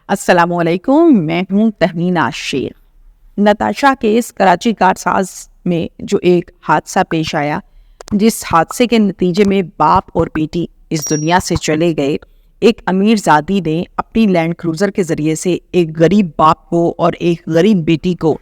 السلام علیکم، میں ہوں تہمین عاشق۔ نتاشا کیس کراچی کارساز میں جو ایک حادثہ پیش آیا، جس حادثے کے نتیجے میں باپ اور بیٹی اس دنیا سے چلے گئے، ایک امیر زادی نے اپنی لینڈ کروزر کے ذریعے سے ایک غریب باپ کو اور ایک غریب بیٹی کو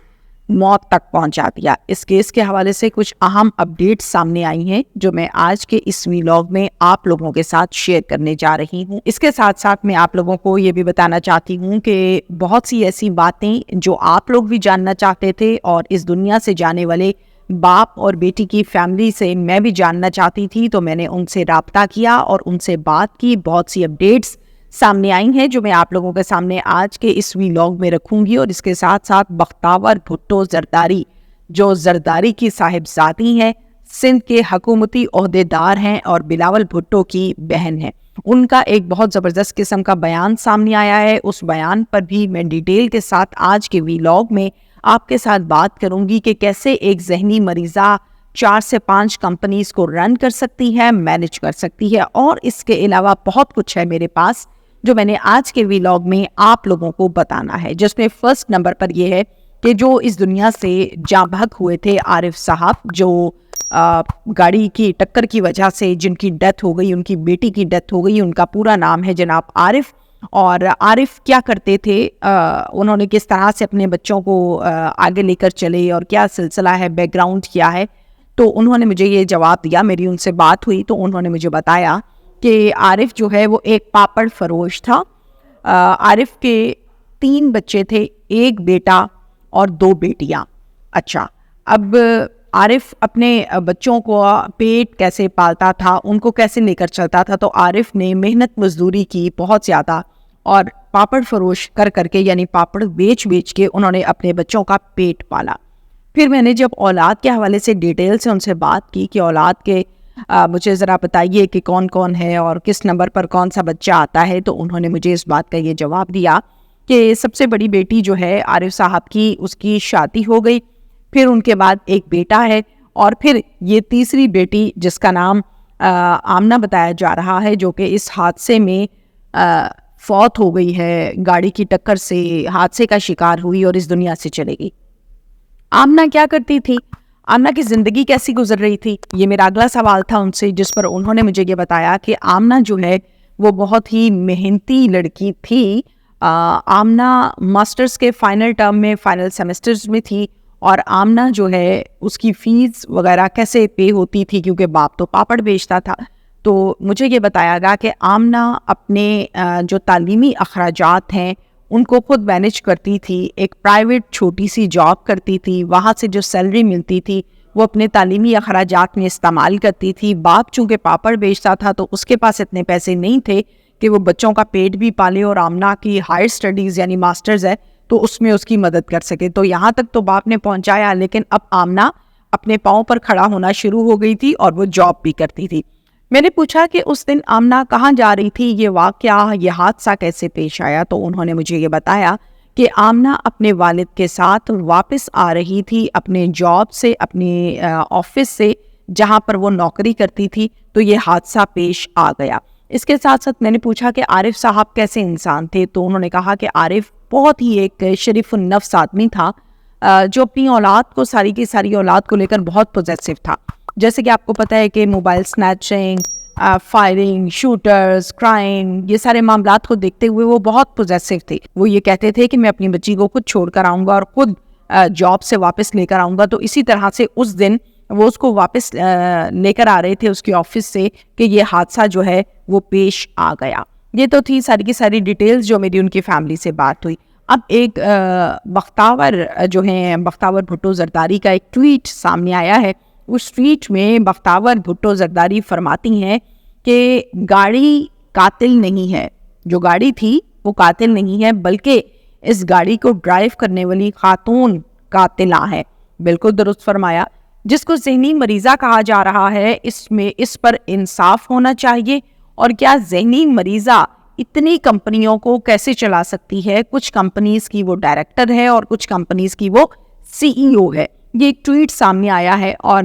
موت تک پہنچا دیا۔ اس کیس کے حوالے سے کچھ اہم اپڈیٹس سامنے آئی ہیں جو میں آج کے اس ویلاگ میں آپ لوگوں کے ساتھ شیئر کرنے جا رہی ہوں۔ اس کے ساتھ ساتھ میں آپ لوگوں کو یہ بھی بتانا چاہتی ہوں کہ بہت سی ایسی باتیں جو آپ لوگ بھی جاننا چاہتے تھے اور اس دنیا سے جانے والے باپ اور بیٹی کی فیملی سے میں بھی جاننا چاہتی تھی، تو میں نے ان سے رابطہ کیا اور ان سے بات کی۔ بہت سی اپڈیٹس سامنے آئی ہیں جو میں آپ لوگوں کے سامنے آج کے اس ویلاگ میں رکھوں گی، اور اس کے ساتھ ساتھ بختاور بھٹو زرداری جو زرداری کی صاحبزادی ہیں، سندھ کے حکومتی عہدیدار ہیں اور بلاول بھٹو کی بہن ہیں، ان کا ایک بہت زبردست قسم کا بیان سامنے آیا ہے۔ اس بیان پر بھی میں ڈیٹیل کے ساتھ آج کے ویلاگ میں آپ کے ساتھ بات کروں گی کہ کیسے ایک ذہنی مریضہ 4 سے 5 کمپنیز کو رن کر سکتی ہے، مینج کر سکتی ہے، اور اس کے علاوہ بہت کچھ ہے میرے پاس جو میں نے آج کے ویلاگ میں آپ لوگوں کو بتانا ہے، جس میں فرسٹ نمبر پر یہ ہے کہ جو اس دنیا سے جاں بحق ہوئے تھے عارف صاحب، جو گاڑی کی ٹکر کی وجہ سے جن کی ڈیتھ ہو گئی، ان کی بیٹی کی ڈیتھ ہو گئی، ان کا پورا نام ہے جناب عارف۔ اور عارف کیا کرتے تھے، انہوں نے کس طرح سے اپنے بچوں کو آگے لے کر چلے اور کیا سلسلہ ہے، بیک گراؤنڈ کیا ہے، تو انہوں نے مجھے یہ جواب دیا۔ میری ان سے بات ہوئی تو انہوں نے مجھے بتایا کہ عارف جو ہے وہ ایک پاپڑ فروش تھا۔ عارف کے 3 بچے تھے، ایک بیٹا اور 2 بیٹیاں۔ اچھا، اب عارف اپنے بچوں کو پیٹ کیسے پالتا تھا، ان کو کیسے لے کر چلتا تھا، تو عارف نے محنت مزدوری کی بہت زیادہ، اور پاپڑ فروش کر کر کے، یعنی پاپڑ بیچ بیچ کے انہوں نے اپنے بچوں کا پیٹ پالا۔ پھر میں نے جب اولاد کے حوالے سے ڈیٹیل سے ان سے بات کی کہ اولاد کے مجھے ذرا بتائیے کہ کون کون ہے اور کس نمبر پر کون سا بچہ آتا ہے، تو انہوں نے مجھے اس بات کا یہ جواب دیا کہ سب سے بڑی بیٹی جو ہے عارف صاحب کی، اس کی شادی ہو گئی، پھر ان کے بعد ایک بیٹا ہے، اور پھر یہ تیسری بیٹی جس کا نام آمنہ بتایا جا رہا ہے، جو کہ اس حادثے میں فوت ہو گئی ہے، گاڑی کی ٹکر سے حادثے کا شکار ہوئی اور اس دنیا سے چلے گئی۔ آمنہ کیا کرتی تھی، آمنہ کی زندگی کیسی گزر رہی تھی، یہ میرا اگلا سوال تھا ان سے، جس پر انہوں نے مجھے یہ بتایا کہ آمنہ جو ہے وہ بہت ہی محنتی لڑکی تھی۔ آمنہ ماسٹرز کے فائنل ٹرم میں، فائنل سیمسٹرز میں تھی، اور آمنہ جو ہے اس کی فیس وغیرہ کیسے پے ہوتی تھی، کیونکہ باپ تو پاپڑ بیچتا تھا۔ تو مجھے یہ بتایا گیا کہ آمنہ اپنے جو تعلیمی اخراجات ہیں ان کو خود مینج کرتی تھی، ایک پرائیویٹ چھوٹی سی جاب کرتی تھی، وہاں سے جو سیلری ملتی تھی وہ اپنے تعلیمی اخراجات میں استعمال کرتی تھی۔ باپ چونکہ پاپڑ بیچتا تھا تو اس کے پاس اتنے پیسے نہیں تھے کہ وہ بچوں کا پیٹ بھی پالے، اور آمنہ کی ہائر سٹڈیز یعنی ماسٹرز ہے تو اس میں اس کی مدد کر سکے۔ تو یہاں تک تو باپ نے پہنچایا، لیکن اب آمنہ اپنے پاؤں پر کھڑا ہونا شروع ہو گئی تھی اور وہ جاب بھی کرتی تھی۔ میں نے پوچھا کہ اس دن آمنہ کہاں جا رہی تھی، یہ واقعہ، یہ حادثہ کیسے پیش آیا، تو انہوں نے مجھے یہ بتایا کہ آمنہ اپنے والد کے ساتھ واپس آ رہی تھی اپنے جاب سے، اپنے آفس سے جہاں پر وہ نوکری کرتی تھی، تو یہ حادثہ پیش آ گیا۔ اس کے ساتھ ساتھ میں نے پوچھا کہ عارف صاحب کیسے انسان تھے، تو انہوں نے کہا کہ عارف بہت ہی ایک شریف النفس آدمی تھا، جو اپنی اولاد کو، ساری کی ساری اولاد کو لے کر بہت پوزیسو تھا۔ جیسے کہ آپ کو پتہ ہے کہ mobile snatching, firing, shooters, crime, یہ سارے معاملات کو دیکھتے ہوئے وہ بہت پوزیسو تھے۔ وہ یہ کہتے تھے کہ میں اپنی بچی کو خود چھوڑ کر آؤں گا اور خود جاب سے واپس لے کر آؤں گا۔ تو اسی طرح سے اس دن وہ اس کو واپس لے کر آ رہے تھے اس کی آفس سے کہ یہ حادثہ جو ہے وہ پیش آ گیا۔ یہ تو تھی ساری کی ساری ڈیٹیلز جو میری ان کی فیملی سے بات ہوئی۔ اب ایک بختاور جو ہیں، بختاور بھٹو زرداری کا ایک ٹویٹ سامنے آیا ہے۔ اس ٹویٹ میں بختاور بھٹو زرداری فرماتی ہیں کہ گاڑی قاتل نہیں ہے، جو گاڑی تھی وہ قاتل نہیں ہے، بلکہ اس گاڑی کو ڈرائیو کرنے والی خاتون قاتلہ ہے۔ بالکل درست فرمایا۔ جس کو ذہنی مریضہ کہا جا رہا ہے، اس پر انصاف ہونا چاہیے۔ اور کیا ذہنی مریضہ اتنی کمپنیوں کو کیسے چلا سکتی ہے؟ کچھ کمپنیز کی وہ ڈائریکٹر ہے اور کچھ کمپنیز کی وہ CEO ہے۔ یہ ایک ٹویٹ سامنے آیا ہے، اور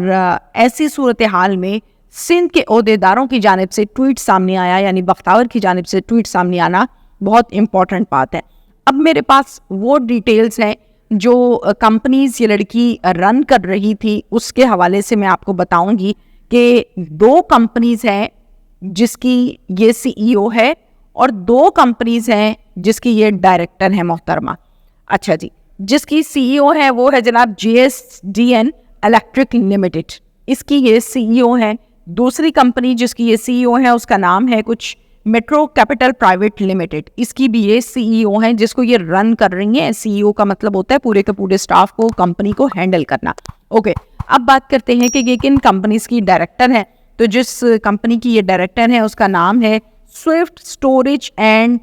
ایسی صورتحال میں سندھ کے عہدیداروں کی جانب سے ٹویٹ سامنے آیا، یعنی بختاور کی جانب سے ٹویٹ سامنے آنا بہت امپورٹنٹ بات ہے۔ اب میرے پاس وہ ڈیٹیلز ہیں جو کمپنیز یہ لڑکی رن کر رہی تھی، اس کے حوالے سے میں آپ کو بتاؤں گی کہ 2 کمپنیز ہیں جس کی یہ سی ای او ہے اور 2 کمپنیز ہیں جس کی یہ ڈائریکٹر ہے محترمہ. اچھا جی، جس کی سی ای او ہے وہ ہے جناب جی S D N electric limited, اس کی یہ سی ای او ہے. دوسری کمپنی جس کی یہ سی ای او ہے اس کا نام ہے کچھ میٹرو کیپٹل پرائیویٹ لمیٹڈ، اس کی بھی یہ سی ای او ہے جس کو یہ رن کر رہی ہیں. سی ای او کا مطلب ہوتا ہے پورے کے پورے سٹاف کو، کمپنی کو ہینڈل کرنا. اوکے، اب بات کرتے ہیں کہ یہ کن کمپنیز کی ڈائریکٹر ہیں. تو جس کمپنی کی یہ ڈائریکٹر ہے اس کا نام ہے swift storage and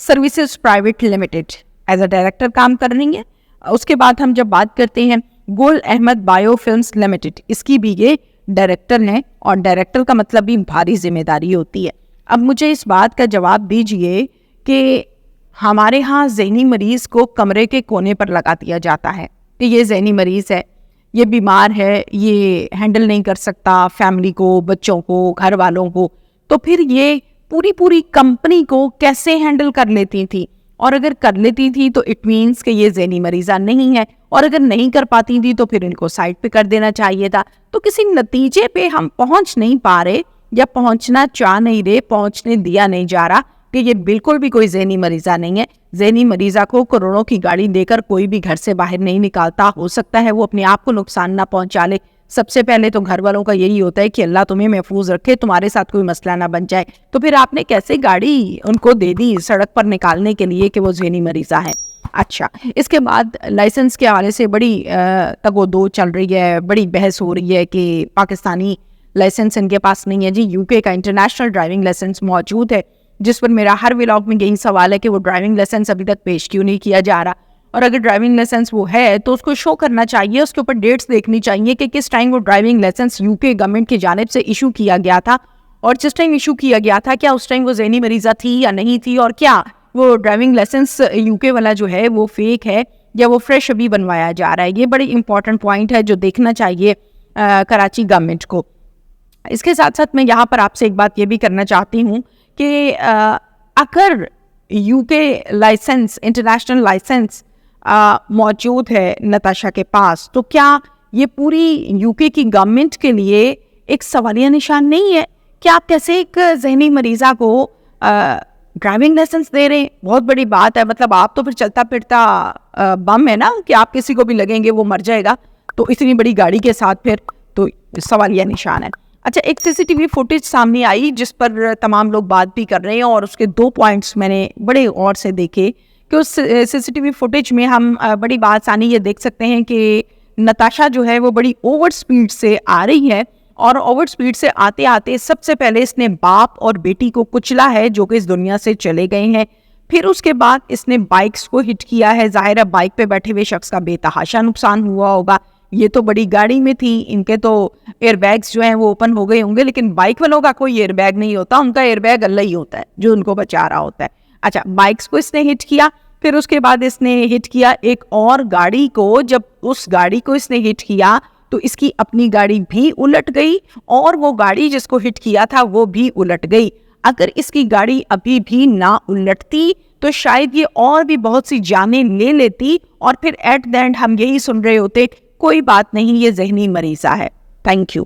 services private limited, as a director کام کر رہی ہیں. اس کے بعد ہم جب بات کرتے ہیں گل احمد بایو فلمز لمیٹڈ، اس کی بھی یہ ڈائریکٹر ہیں، اور ڈائریکٹر کا مطلب بھی بھاری ذمہ داری ہوتی ہے. اب مجھے اس بات کا جواب دیجئے کہ ہمارے ہاں ذہنی مریض کو کمرے کے کونے پر لگا دیا جاتا ہے کہ یہ ذہنی مریض ہے، یہ بیمار ہے، یہ ہینڈل نہیں کر سکتا فیملی کو، بچوں کو، گھر والوں کو. تو پھر یہ پوری کمپنی کو کیسے ہینڈل کر لیتی تھی؟ اور اگر کر لیتی تھی تو اٹ مینس کہ یہ ذہنی مریضہ نہیں ہے، اور اگر نہیں کر پاتی تھی تو پھر ان کو سائڈ پہ کر دینا چاہیے تھا. تو کسی نتیجے پہ ہم پہنچ نہیں پا رہے یا پہنچنا چاہ نہیں رہے، پہنچنے دیا نہیں جا رہا کہ یہ بالکل بھی کوئی ذہنی مریضہ نہیں ہے. ذہنی مریضہ کو کروڑوں کی گاڑی دے کر کوئی بھی گھر سے باہر نہیں نکالتا. ہو سکتا ہے وہ اپنے آپ کو نقصان نہ پہنچا لے. سب سے پہلے تو گھر والوں کا یہی ہوتا ہے کہ اللہ تمہیں محفوظ رکھے، تمہارے ساتھ کوئی مسئلہ نہ بن جائے. تو پھر آپ نے کیسے گاڑی ان کو دے دی سڑک پر نکالنے کے لیے کہ وہ ذہنی مریضہ ہے؟ اچھا، اس کے بعد لائسنس کے حوالے سے بڑی تگ و دو چل رہی ہے، بڑی بحث ہو رہی ہے کہ پاکستانی لائسنس ان کے پاس نہیں ہے. جی، یو کے کا انٹرنیشنل ڈرائیونگ لائسنس موجود ہے، جس پر میرا ہر ولاگ میں یہی سوال ہے کہ وہ ڈرائیونگ لائسنس ابھی تک پیش کیوں نہیں کیا جا رہا. اور اگر ڈرائیونگ لائسنس وہ ہے تو اس کو شو کرنا چاہیے، اس کے اوپر ڈیٹس دیکھنی چاہیے کہ کس ٹائم وہ ڈرائیونگ لائسنس یو کے گورنمنٹ کی جانب سے ایشو کیا گیا تھا، اور جس ٹائم ایشو کیا گیا تھا کیا اس ٹائم وہ ذہنی مریضہ تھی یا نہیں تھی، اور کیا وہ ڈرائیونگ لائسنس یو کے والا جو ہے وہ فیک ہے یا وہ فریش ابھی بنوایا جا رہا ہے. یہ بڑی امپورٹنٹ پوائنٹ ہے جو دیکھنا چاہیے کراچی گورنمنٹ کو. اس کے ساتھ ساتھ میں یہاں پر آپ سے ایک بات یہ بھی کرنا چاہتی ہوں کہ اگر یو کے لائسنس، انٹرنیشنل لائسنس موجود ہے نتاشا کے پاس، تو کیا یہ پوری یو کے کی گورنمنٹ کے لیے ایک سوالیہ نشان نہیں ہے کہ آپ کیسے ایک ذہنی مریضہ کو ڈرائیونگ لائسنس دے رہے ہیں؟ بہت بڑی بات ہے. مطلب آپ تو پھر چلتا پھرتا بم ہے نا کہ آپ کسی کو بھی لگیں گے وہ مر جائے گا، تو اتنی بڑی گاڑی کے ساتھ پھر تو سوالیہ نشان ہے. اچھا، ایک سی سی ٹی وی فوٹیج سامنے آئی جس پر تمام لوگ بات بھی کر رہے ہیں، اور اس کے 2 پوائنٹس میں نے بڑے غور سے دیکھے کہ اس سی سی ٹی وی فوٹیج میں ہم بڑی بآسانی یہ دیکھ سکتے ہیں کہ نتاشا جو ہے وہ بڑی اوور سپیڈ سے آ رہی ہے، اور اوور سپیڈ سے آتے آتے سب سے پہلے اس نے باپ اور بیٹی کو کچلا ہے جو کہ اس دنیا سے چلے گئے ہیں. پھر اس کے بعد اس نے بائکس کو ہٹ کیا ہے. ظاہر ہے بائک پہ بیٹھے ہوئے شخص کا بے تحاشا نقصان ہوا ہوگا. یہ تو بڑی گاڑی میں تھی، ان کے تو ایئر بیگز جو ہیں وہ اوپن ہو گئے ہوں گے، لیکن بائک والوں کا کوئی ایئر بیگ نہیں ہوتا، ان کا ایئر بیگ اللہ ہی ہوتا ہے جو ان کو بچا رہا ہوتا ہے. اچھا، بائکس کو اس نے ہٹ کیا، پھر اس کے بعد اس نے ہٹ کیا ایک اور گاڑی کو. جب اس گاڑی کو اس نے ہٹ کیا تو اس کی اپنی گاڑی بھی الٹ گئی، اور وہ گاڑی جس کو ہٹ کیا تھا وہ بھی الٹ گئی. اگر اس کی گاڑی ابھی بھی نہ الٹتی تو شاید یہ اور بھی بہت سی جانیں لے لیتی، اور پھر ایٹ دی اینڈ ہم یہی سن رہے ہوتے کوئی بات نہیں، یہ ذہنی مریضہ ہے. Thank you.